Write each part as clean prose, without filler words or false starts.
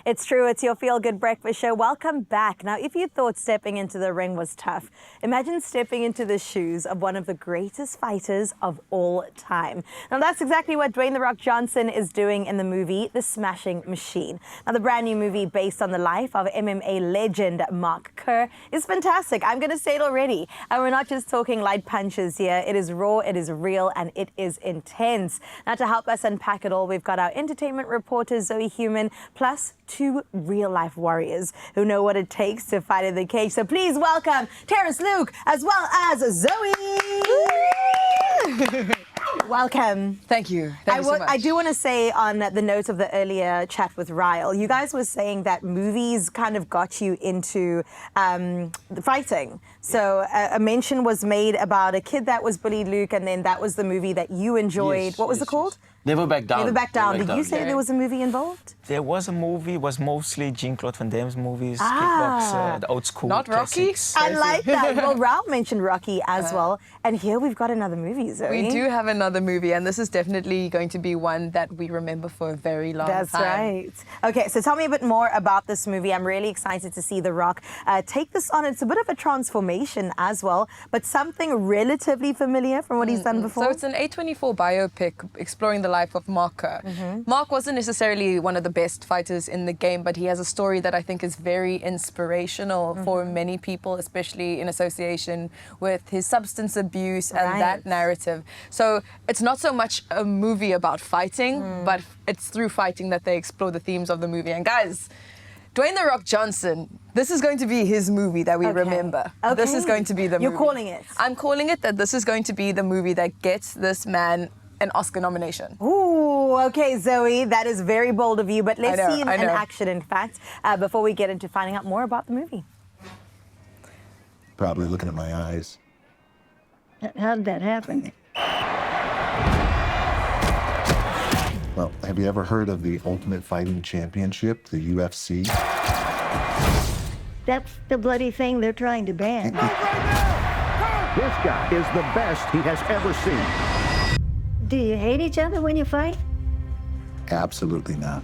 It's true, it's your feel-good breakfast show. Welcome back. Now, if you thought stepping into the ring was tough, imagine stepping into the shoes of one of the greatest fighters of all time. Now, that's exactly what Dwayne "The Rock" Johnson is doing in the movie The Smashing Machine. Now, the brand new movie based on the life of MMA legend Mark Kerr is fantastic. I'm going to say it already. And we're not just talking light punches here. It is raw, it is real, and it is intense. Now, to help us unpack it all, we've got our entertainment reporter, Zoe Human, plus two real-life warriors who know what it takes to fight in the cage. So please welcome Terrence Luke as well as Zoe. Welcome. Thank you. Thank you so much. I do want to say on the note of the earlier chat with Ryle, you guys were saying that movies kind of got you into fighting. So a mention was made about a kid that was bullied, Luke, and then that was the movie that you enjoyed. Yes, what was yes, it called? Yes. Never Back Down. Never Back Down. Did you say there was a movie involved? There was a movie. It was mostly Jean-Claude Van Damme's movies, Kickboxer, the old school Not Rocky? classics. I like that. Well, Ralph mentioned Rocky as well. And here we've got another movie, Zoe. We do have another movie, and this is definitely going to be one that we remember for a very long time. That's right. Okay, so tell me a bit more about this movie. I'm really excited to see The Rock take this on. It's a bit of a transformation as well, but something relatively familiar from what he's done before. So it's an A24 biopic exploring the life of Mark Kerr. Mark wasn't necessarily one of the best fighters in the game, but he has a story that I think is very inspirational for many people, especially in association with his substance abuse and that narrative. So it's not so much a movie about fighting, but it's through fighting that they explore the themes of the movie. And guys, Dwayne "The Rock" Johnson, this is going to be his movie that we remember. This is going to be the movie. You're calling it? I'm calling it that this is going to be the movie that gets this man an Oscar nomination. Ooh, okay, Zoe, that is very bold of you, but let's see in action, in fact, before we get into finding out more about the movie. Probably looking at my eyes. How did that happen? Well, have you ever heard of the Ultimate Fighting Championship, the UFC? That's the bloody thing they're trying to ban. This guy is the best he has ever seen. Do you hate each other when you fight? Absolutely not.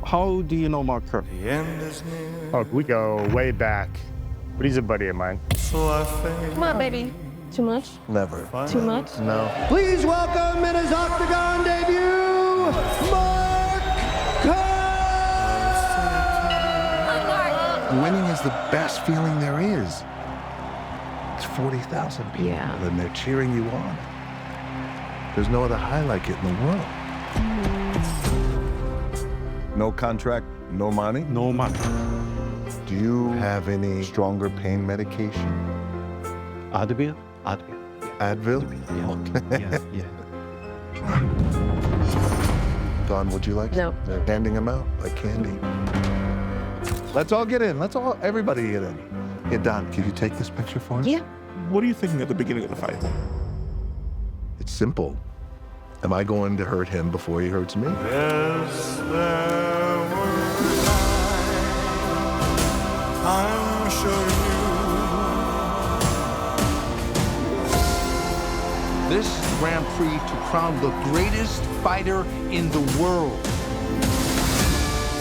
How do you know Mark Kerr? Oh, we go way back. But he's a buddy of mine. Come on, baby. Too much? Never. Too much? No. Please welcome in his octagon debut, Mark Kerr! Winning is the best feeling there is. It's 40,000 people, and they're cheering you on. There's no other high like it in the world. No contract, no money? No money. Do you have any stronger pain medication? Advil? Advil. Advil? Yeah. Dawn, would you like? No. They're handing them out like candy. Let's all get in. Everybody get in. Hey, Don, can you take this picture for us? Yeah. What are you thinking at the beginning of the fight? It's simple. Am I going to hurt him before he hurts me? Yes, there were times, I'm sure This Grand Prix to crown the greatest fighter in the world.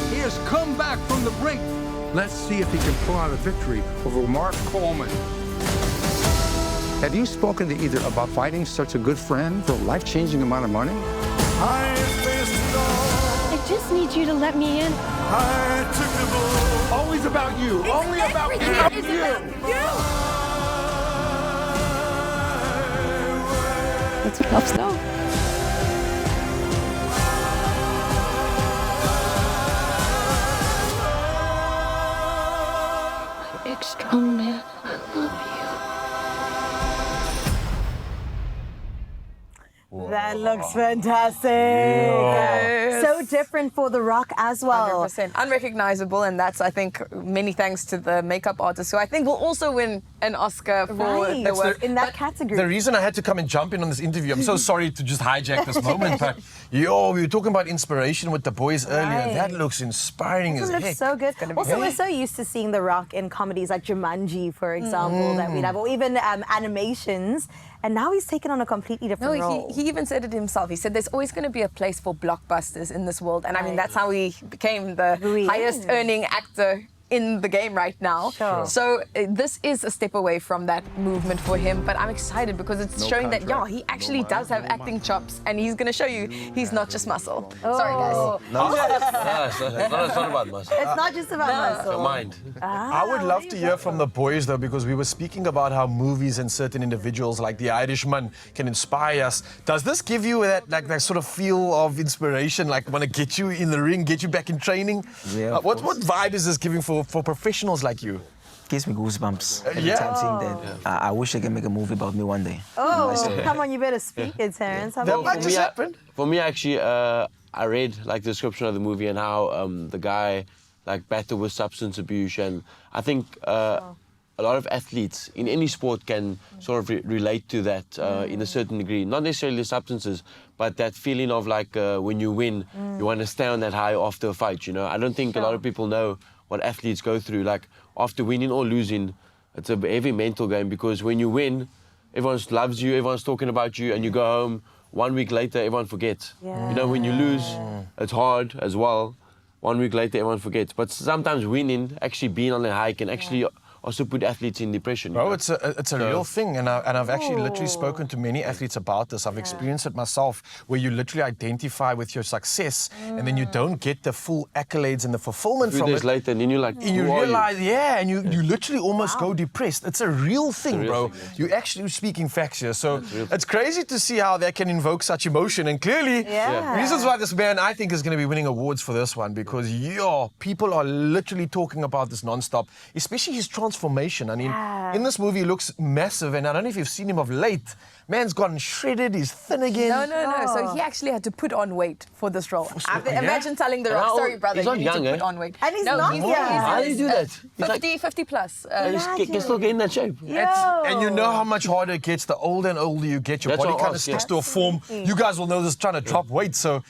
He has come back from the brink. Let's see if he can pull out a victory over Mark Coleman. Have you spoken to either about fighting such a good friend for a life-changing amount of money? I faced it all. I just need you to let me in. I took the bull. Always about you. Only about you. Let's go. Big strong man, I love you. That looks fantastic. So different for The Rock as well. 100%. Unrecognizable, and that's, I think, many thanks to the makeup artist, who I think will also win an Oscar for the work. In that category. The reason I had to come and jump in on this interview, I'm so sorry to just hijack this moment, but we were talking about inspiration with the boys earlier. That looks inspiring as heck. Looks so good. Also, we're so used to seeing The Rock in comedies like Jumanji, for example, that we'd have, or even animations. and now he's taken on a completely different role. He even said it himself. He said there's always going to be a place for blockbusters in this world. And I mean, that's how he became the highest earning actor in the game right now. Sure. So this is a step away from that movement for him, but I'm excited because it's showing that, yeah, he actually does have acting chops, and he's going to show you he's not just muscle. Sorry, guys. No, it's not about muscle. It's not just about muscle. Your mind. I would love to hear from the boys, though, because we were speaking about how movies and certain individuals like the Irishman can inspire us. Does this give you that sort of feel of inspiration, like want to get you in the ring, get you back in training? Yeah, What vibe is this giving for professionals like you? Gives me goosebumps every time seeing that. I wish I could make a movie about me one day. Oh, come on, you better speak it, Terrence. That might just happen. For me, actually, I read like the description of the movie and how the guy like battled with substance abuse, and I think a lot of athletes in any sport can sort of relate to that in a certain degree. Not necessarily the substances, but that feeling of like when you win, you want to stay on that high after a fight. You know, I don't think a lot of people know what athletes go through. Like after winning or losing, it's a heavy mental game, because when you win, everyone loves you, everyone's talking about you, and you go home 1 week later, everyone forgets. Yeah. You know, when you lose, it's hard as well. 1 week later, everyone forgets. But sometimes winning, actually being on a high, can actually also put athletes in depression. Bro, it's a real thing, and I've actually literally spoken to many athletes about this. I've experienced it myself, where you literally identify with your success, and then you don't get the full accolades and the fulfillment from it. 2 days later, and then you're like, and you realize, and you literally almost go depressed. It's a real thing, bro. You're actually speaking facts here. So it's crazy to see how that can invoke such emotion. And clearly, reasons why this man, I think, is going to be winning awards for this one, because people are literally talking about this nonstop, especially his transformation. I mean, in this movie, he looks massive, and I don't know if you've seen him of late. Man's gotten shredded, he's thin again. No. So he actually had to put on weight for this role. Imagine telling The Rock, sorry, brother, you need to put on weight. And he's not young. How do you do that? 50 plus. He can still get in that shape. And you know how much harder it gets the older and older you get. Your body kind of sticks to a form. You guys will know this, trying to drop weight. So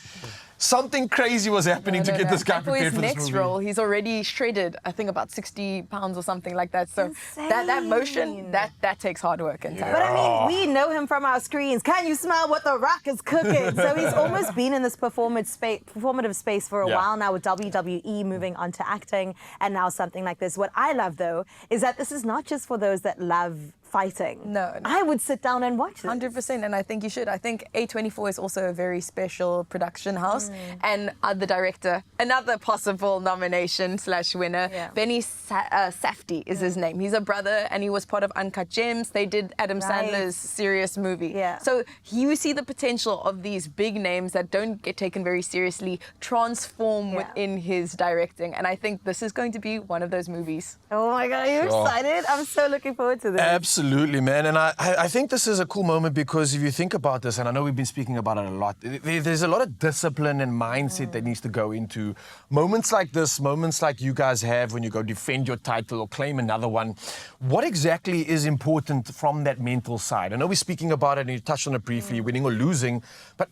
something crazy was happening to get this guy prepared for this movie. For his next role, he's already shredded, I think about 60 pounds or something like that. So that motion, that takes hard work and time. But I mean, we know him from our screens. Can you smell what The Rock is cooking? So he's almost been in this performative space for a while now, with WWE moving on to acting, and now something like this. What I love, though, is that this is not just for those that love fighting. No. I would sit down and watch this. 100%, and I think you should. I think A24 is also a very special production house, and the director, another possible nomination / winner, Benny Safdie is his name. He's a brother, and he was part of Uncut Gems. They did Adam Sandler's Serious movie. So you see the potential of these big names that don't get taken very seriously transform within his directing, and I think this is going to be one of those movies. Oh my God, are you excited? I'm so looking forward to this. Absolutely, man. And I think this is a cool moment, because if you think about this, and I know we've been speaking about it a lot, there's a lot of discipline and mindset that needs to go into moments like this, moments like you guys have when you go defend your title or claim another one. What exactly is important from that mental side? I know we're speaking about it, and you touched on it briefly, winning or losing, but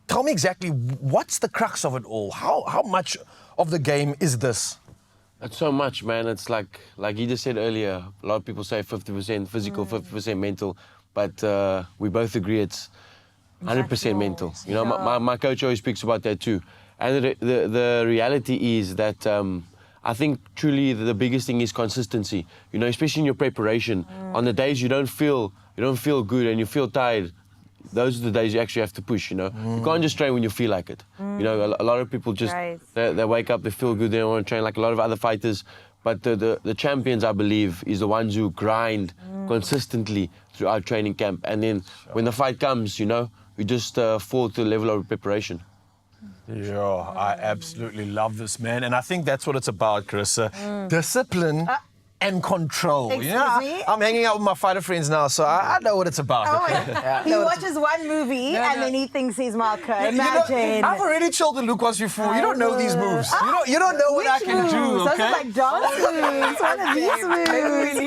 tell me exactly, what's the crux of it all? How much of the game is this? It's so much, man. It's like you just said earlier, a lot of people say 50% physical, 50% mental, but we both agree it's 100% mental. You know, my coach always speaks about that too. And the reality is that I think truly the biggest thing is consistency. You know, especially in your preparation. On the days you don't feel good and you feel tired, those are the days you actually have to push, you know. You can't just train when you feel like it. You know, a lot of people just, they wake up, they feel good, they don't want to train like a lot of other fighters. But the champions, I believe, is the ones who grind consistently throughout training camp. And then when the fight comes, you know, we just fall to the level of preparation. Yeah, I absolutely love this, man. And I think that's what it's about, Carissa. Discipline and control. Excuse me? I'm hanging out with my fighter friends now, so I know what it's about. Oh my. He watches one movie and then he thinks he's Marco. Imagine. You know, I've already told the Luke once before. You don't know these moves. You don't know what I can do. Okay? Those are like dance moves. One of these moves.